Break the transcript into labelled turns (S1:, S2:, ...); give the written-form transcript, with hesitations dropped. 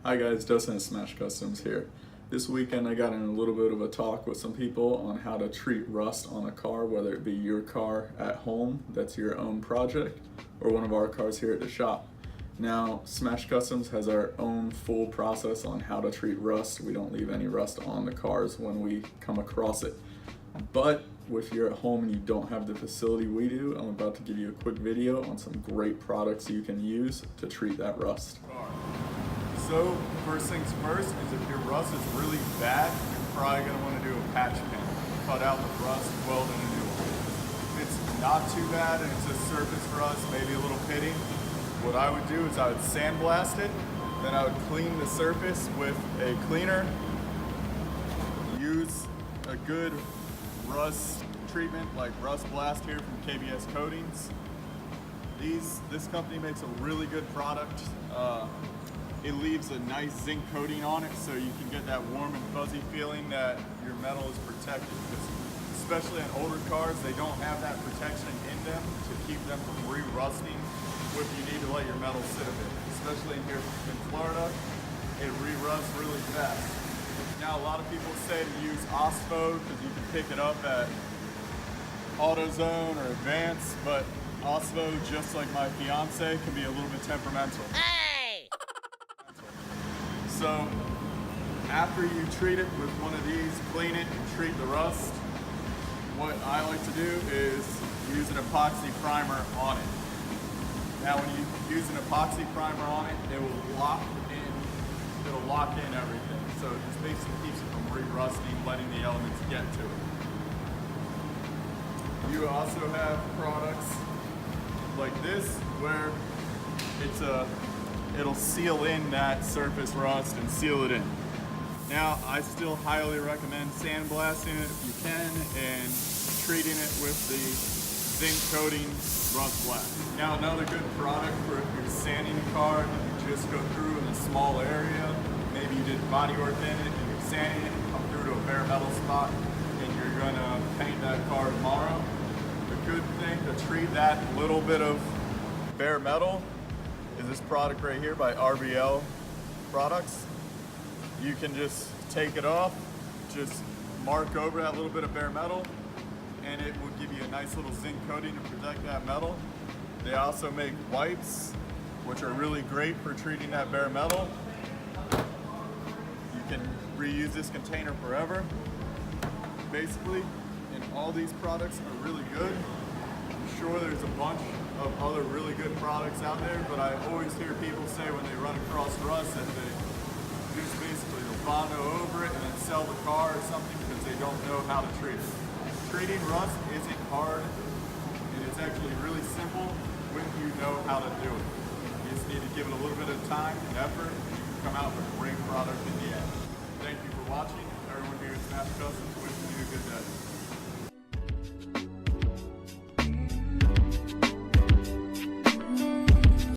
S1: Hi guys, Dustin at Smash Customs here. This weekend I got in a little bit of a talk with some people on how to treat rust on a car, whether it be your car at home, that's your own project, or one of our cars here at the shop. Now, Smash Customs has our own full process on how to treat rust. We don't leave any rust on the cars when we come across it. But if you're at home and you don't have the facility we do, I'm about to give you a quick video on some great products you can use to treat that rust.
S2: So first things first is if your rust is really bad, you're probably going to want to do a patch paint. Cut out the rust, weld in a new one. If it's not too bad and it's a surface rust, maybe a little pitting, what I would do is I would sandblast it, then I would clean the surface with a cleaner, use a good rust treatment like Rust Blast here from kbscoatings. This company makes a really good product. It leaves a nice zinc coating on it so you can get that warm and fuzzy feeling that your metal is protected. Because especially on older cars, they don't have that protection in them to keep them from re-rusting if you need to let your metal sit a bit. Especially in here in Florida, it re-rusts really fast. Now a lot of people say to use OSPO because you can pick it up at AutoZone or Advance, but OSPO, just like my fiance, can be a little bit temperamental. So after you treat it with one of these, clean it and treat the rust, what I like to do is use an epoxy primer on it. Now when you use an epoxy primer on it, it'll lock in everything. So it just basically keeps it from re-rusting, letting the elements get to it. You also have products like this where it'll seal in that surface rust and seal it in. Now, I still highly recommend sandblasting it if you can and treating it with the zinc coating Rust Blast. Now, another good product for if you're sanding a car and you just go through in a small area, maybe you did body work in it and you're sanding it and come through to a bare metal spot and you're gonna paint that car tomorrow. The good thing to treat that little bit of bare metal is this product right here by RBL Products. You can just take it off, just mark over that little bit of bare metal, and it will give you a nice little zinc coating to protect that metal. They also make wipes, which are really great for treating that bare metal. You can reuse this container forever, basically, and all these products are really good. I'm sure there's a bunch of other really good products out there, but I always hear people say when they run across rust that they just basically Bondo over it and then sell the car or something because they don't know how to treat it. Treating rust isn't hard, and it's actually really simple when you know how to do it. You just need to give it a little bit of time and effort, and you can come out with a great product in the